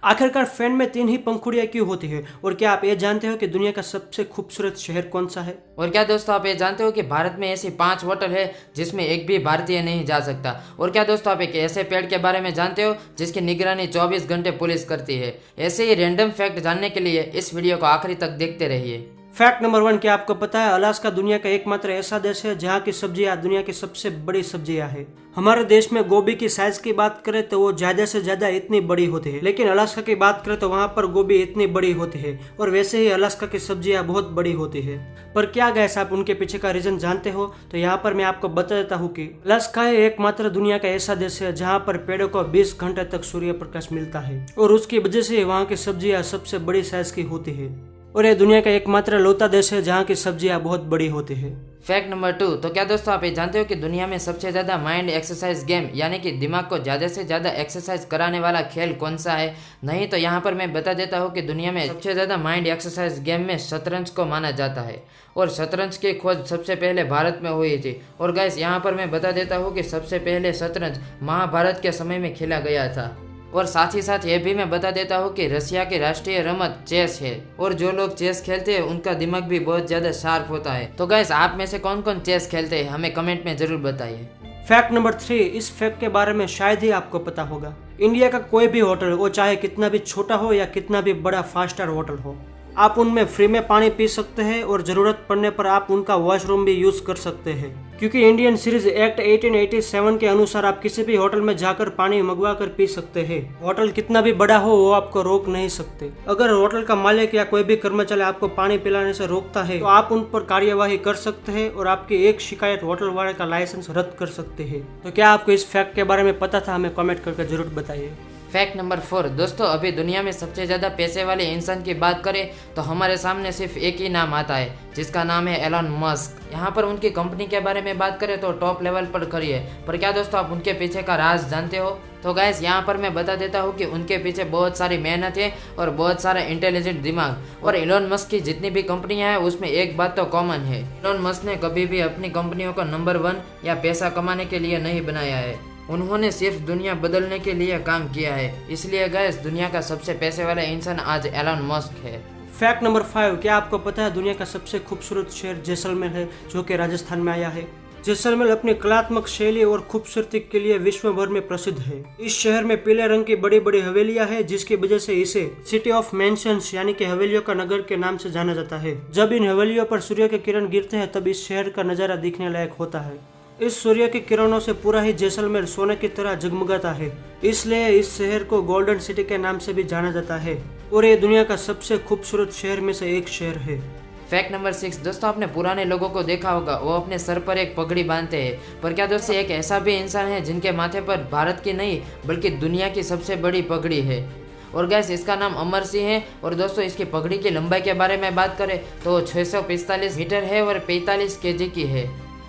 आखिरकार फैन में तीन ही पंखुड़ियां क्यों होती है? और क्या आप ये जानते हो कि दुनिया का सबसे खूबसूरत शहर कौन सा है? और क्या दोस्तों आप ये जानते हो कि भारत में ऐसी 5 होटल है जिसमें एक भी भारतीय नहीं जा सकता। और क्या दोस्तों आप एक ऐसे पेड़ के बारे में जानते हो जिसकी निगरानी 24 घंटे पुलिस करती है। ऐसे ही रैंडम फैक्ट जानने के लिए इस वीडियो को आखिरी तक देखते रहिए। फैक्ट नंबर 1, क्या आपको पता है अलास्का दुनिया का एकमात्र ऐसा देश है जहाँ की सब्जियाँ दुनिया की सबसे बड़ी सब्जियाँ है। हमारे देश में गोभी की साइज की बात करें तो वो ज्यादा से ज्यादा इतनी बड़ी होती है, लेकिन अलास्का की बात करें तो वहाँ पर गोभी इतनी बड़ी होती है और वैसे ही अलास्का की सब्जियाँ बहुत बड़ी होती है। पर क्या गैस आप उनके पीछे का रीजन जानते हो? तो यहाँ पर मैं आपको बता देता हूँ कि अलास्का एकमात्र दुनिया का ऐसा देश है जहाँ पर पेड़ों को 20 घंटे तक सूर्य प्रकाश मिलता है और उसकी वजह से वहाँ की सब्जियाँ सबसे बड़ी साइज की होती है। और ये दुनिया का एकमात्र लौता देश है जहाँ की सब्जियाँ बहुत बड़ी होती है। फैक्ट नंबर 2, तो क्या दोस्तों आप ये जानते हो कि दुनिया में सबसे ज़्यादा माइंड एक्सरसाइज गेम यानी कि दिमाग को ज़्यादा से ज़्यादा एक्सरसाइज कराने वाला खेल कौन सा है? नहीं तो यहाँ पर मैं बता देता हूँ कि दुनिया में सबसे ज़्यादा माइंड एक्सरसाइज गेम में शतरंज को माना जाता है और शतरंज की खोज सबसे पहले भारत में हुई थी। और गाइस यहाँ पर मैं बता देता हूँ कि सबसे पहले शतरंज महाभारत के समय में खेला गया था। और साथ ही साथ ये भी मैं बता देता हूँ कि रशिया की राष्ट्रीय रमत चेस है और जो लोग चेस खेलते हैं उनका दिमाग भी बहुत ज़्यादा शार्प होता है। तो गाइस आप में से कौन कौन चेस खेलते हैं हमें कमेंट में ज़रूर बताइए। फैक्ट नंबर 3, इस फैक्ट के बारे में शायद ही आपको पता होगा। इंडिया का कोई भी होटल वो चाहे कितना भी छोटा हो या कितना भी बड़ा 5 स्टार होटल हो, आप उनमें फ्री में पानी पी सकते हैं और जरूरत पड़ने पर आप उनका वॉशरूम भी यूज कर सकते हैं, क्योंकि इंडियन सीरीज एक्ट 1887 के अनुसार आप किसी भी होटल में जाकर पानी मंगवा कर पी सकते हैं। होटल कितना भी बड़ा हो वो आपको रोक नहीं सकते। अगर होटल का मालिक या कोई भी कर्मचारी आपको पानी पिलाने से रोकता है तो आप उन पर कार्यवाही कर सकते हैं और आपकी एक शिकायत होटल वाले का लाइसेंस रद्द कर सकते हैं। तो क्या आपको इस फैक्ट के बारे में पता था? हमें कमेंट करके जरूर बताइए। फैक्ट नंबर 4, दोस्तों अभी दुनिया में सबसे ज़्यादा पैसे वाले इंसान की बात करें तो हमारे सामने सिर्फ एक ही नाम आता है जिसका नाम है एलन मस्क। यहाँ पर उनकी कंपनी के बारे में बात करें तो टॉप लेवल पर खड़ी है। पर क्या दोस्तों आप उनके पीछे का राज जानते हो? तो गाइस यहाँ पर मैं बता देता हूँ कि उनके पीछे बहुत सारी मेहनत है और बहुत सारा इंटेलिजेंट दिमाग। और एलन मस्क की जितनी भी कंपनियां हैं उसमें एक बात तो कॉमन है, एलन मस्क ने कभी भी अपनी कंपनियों को नंबर 1 या पैसा कमाने के लिए नहीं बनाया है, उन्होंने सिर्फ दुनिया बदलने के लिए काम किया है। इसलिए गाइस दुनिया का सबसे पैसे वाला इंसान आज एलन मस्क है। फैक्ट नंबर 5, क्या आपको पता है दुनिया का सबसे खूबसूरत शहर जैसलमेर है जो कि राजस्थान में आया है। जैसलमेर अपनी कलात्मक शैली और खूबसूरती के लिए विश्व भर में प्रसिद्ध है। इस शहर में पीले रंग की बड़ी बड़ी हवेलियां हैं जिसकी वजह से इसे सिटी ऑफ मैंशंस यानी कि हवेलियों का नगर के नाम से जाना जाता है। जब इन हवेलियों पर सूर्य के किरण गिरते हैं तब इस शहर का नजारा दिखने लायक होता है। इस सूर्य की किरणों से पूरा ही जैसलमेर सोने की तरह जगमगाता है, इसलिए इस शहर को गोल्डन सिटी के नाम से भी जाना जाता है और ये दुनिया का सबसे खूबसूरत शहर में से एक शहर है। फैक्ट नंबर 6, दोस्तों आपने पुराने लोगों को देखा होगा वो अपने सर पर एक पगड़ी बांधते हैं। पर क्या दोस्तों एक ऐसा भी इंसान है जिनके माथे पर भारत की नहीं बल्कि दुनिया की सबसे बड़ी पगड़ी है और गैस इसका नाम अमर सिंह है। और दोस्तों इसकी पगड़ी की लंबाई के बारे में बात करें तो 645 मीटर है और 45 kg की है।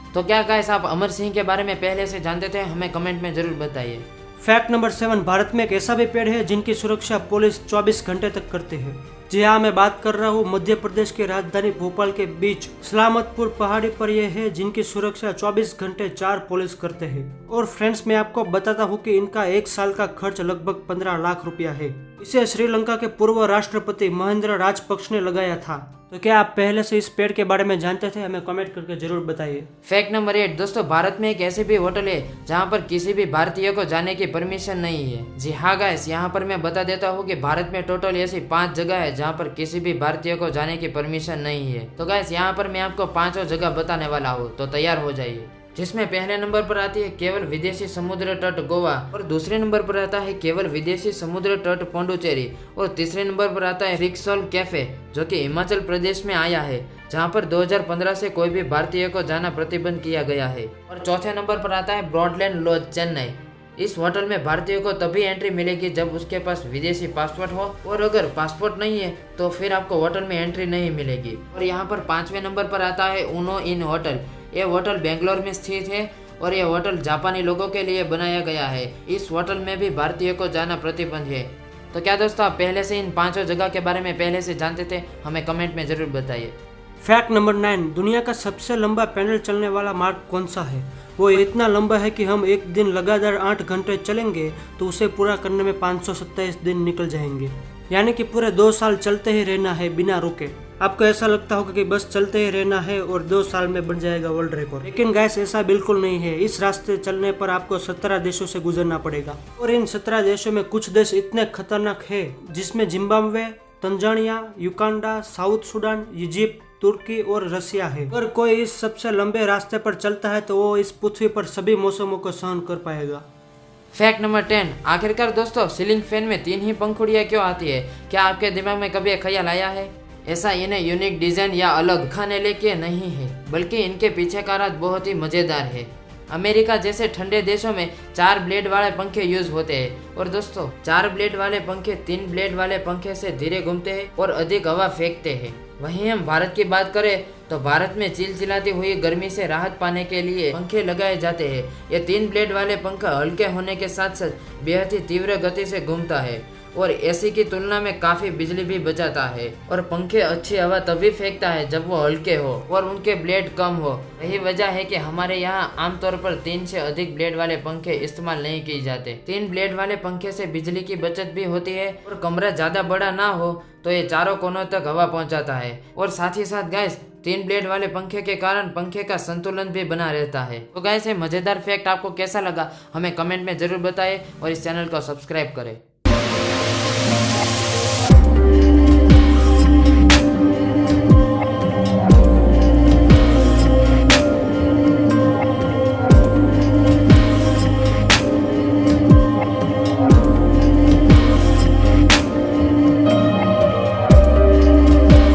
तो क्या गाइस आप अमर सिंह के बारे में पहले से जानते थे? हमें कमेंट में जरूर बताइए। फैक्ट नंबर 7, भारत में एक ऐसा भी पेड़ है जिनकी सुरक्षा पुलिस 24 घंटे तक करती है। जी हाँ, मैं बात कर रहा हूँ मध्य प्रदेश की राजधानी भोपाल के बीच सलामतपुर पहाड़ी पर यह है जिनकी सुरक्षा 24 घंटे 4 पुलिस करते हैं। और फ्रेंड्स मैं आपको बताता हूँ कि इनका 1 साल का खर्च लगभग 15 लाख रुपया है। इसे श्रीलंका के पूर्व राष्ट्रपति महेंद्र राजपक्ष ने लगाया था। तो क्या आप पहले से इस पेड़ के बारे में जानते थे? हमें कमेंट करके जरूर बताइए। फैक्ट नंबर 8, दोस्तों भारत में एक ऐसी भी होटल है जहां पर किसी भी भारतीय को जाने की परमिशन नहीं है। जी हाँ गाइस, यहाँ पर मैं बता देता हूँ कि भारत में टोटल ऐसी 5 जगह है जहाँ पर किसी भी भारतीय को जाने की परमिशन नहीं है। तो गाइस यहाँ पर मैं आपको 5 जगह बताने वाला हूँ, तो तैयार हो जाइए। जिसमें पहले नंबर पर आती है केवल विदेशी समुद्र तट गोवा और दूसरे नंबर पर आता है केवल विदेशी समुद्र तट पौंडुचेरी और तीसरे नंबर पर आता है रिक्सोल कैफे जो कि हिमाचल प्रदेश में आया है, जहां पर 2015 से कोई भी भारतीय को जाना प्रतिबंध किया गया है। और चौथे नंबर पर आता है ब्रॉडलैंड लॉज चेन्नई। इस होटल में भारतीयों को तभी एंट्री मिलेगी जब उसके पास विदेशी पासपोर्ट हो और अगर पासपोर्ट नहीं है तो फिर आपको होटल में एंट्री नहीं मिलेगी। और यहाँ पर 5वें नंबर पर आता है उनो इन होटल। ये होटल बेंगलोर में स्थित है और ये होटल जापानी लोगों के लिए बनाया गया है। इस होटल में भी भारतीयों को जाना प्रतिबंध है। तो क्या दोस्तों आप पहले से इन 5 जगह के बारे में पहले से जानते थे? हमें कमेंट में जरूर बताइए। फैक्ट नंबर 9, दुनिया का सबसे लंबा पैदल चलने वाला मार्ग कौन सा है? वो इतना लंबा है कि हम एक दिन लगातार 8 घंटे चलेंगे तो उसे पूरा करने में 527 दिन निकल जाएंगे। यानी कि पूरे 2 साल चलते ही रहना है बिना रुके। आपको ऐसा लगता होगा कि बस चलते ही रहना है और 2 साल में बन जाएगा वर्ल्ड रिकॉर्ड, लेकिन गैस ऐसा बिल्कुल नहीं है। इस रास्ते चलने पर आपको 17 देशों से गुजरना पड़ेगा और इन 17 देशों में कुछ देश इतने खतरनाक है जिसमें Zimbabwe, Tanzania, Uganda, South Sudan, Egypt, तुर्की और रसिया है। अगर कोई इस सबसे लंबे रास्ते पर चलता है तो वो इस पृथ्वी पर सभी मौसमों को सहन कर पाएगा। फैक्ट नंबर 10, आखिरकार दोस्तों सीलिंग फैन में 3 ही पंखुड़ियाँ क्यों आती है? क्या आपके दिमाग में कभी ख्याल आया है? ऐसा इन्हें यूनिक डिजाइन या अलग खाने लेके नहीं है, बल्कि इनके पीछे का राज बहुत ही मजेदार है। अमेरिका जैसे ठंडे देशों में 4 ब्लेड वाले पंखे यूज होते हैं और दोस्तों 4 ब्लेड वाले पंखे 3 ब्लेड वाले पंखे से धीरे घूमते हैं और अधिक हवा फेंकते हैं। वहीं हम भारत की बात करें तो भारत में चिलचिलाती हुई गर्मी से राहत पाने के लिए पंखे लगाए जाते हैं। ये 3 ब्लेड वाले पंखा हल्के होने के साथ साथ बेहद ही तीव्र गति से घूमता है और एसी की तुलना में काफी बिजली भी बचाता है और पंखे अच्छी हवा तभी फेंकता है जब वो हल्के हो और उनके ब्लेड कम हो। यही वजह है कि हमारे यहाँ आमतौर पर 3 से अधिक ब्लेड वाले पंखे इस्तेमाल नहीं किए जाते। 3 ब्लेड वाले पंखे से बिजली की बचत भी होती है और कमरा ज्यादा बड़ा ना हो तो ये चारों कोनों तक हवा पहुंचाता है और साथ ही साथ गैस 3 ब्लेड वाले पंखे के कारण पंखे का संतुलन भी बना रहता है। तो गैस ये मजेदार फैक्ट आपको कैसा लगा हमें कमेंट में जरूर बताएं और इस चैनल को सब्सक्राइब करें।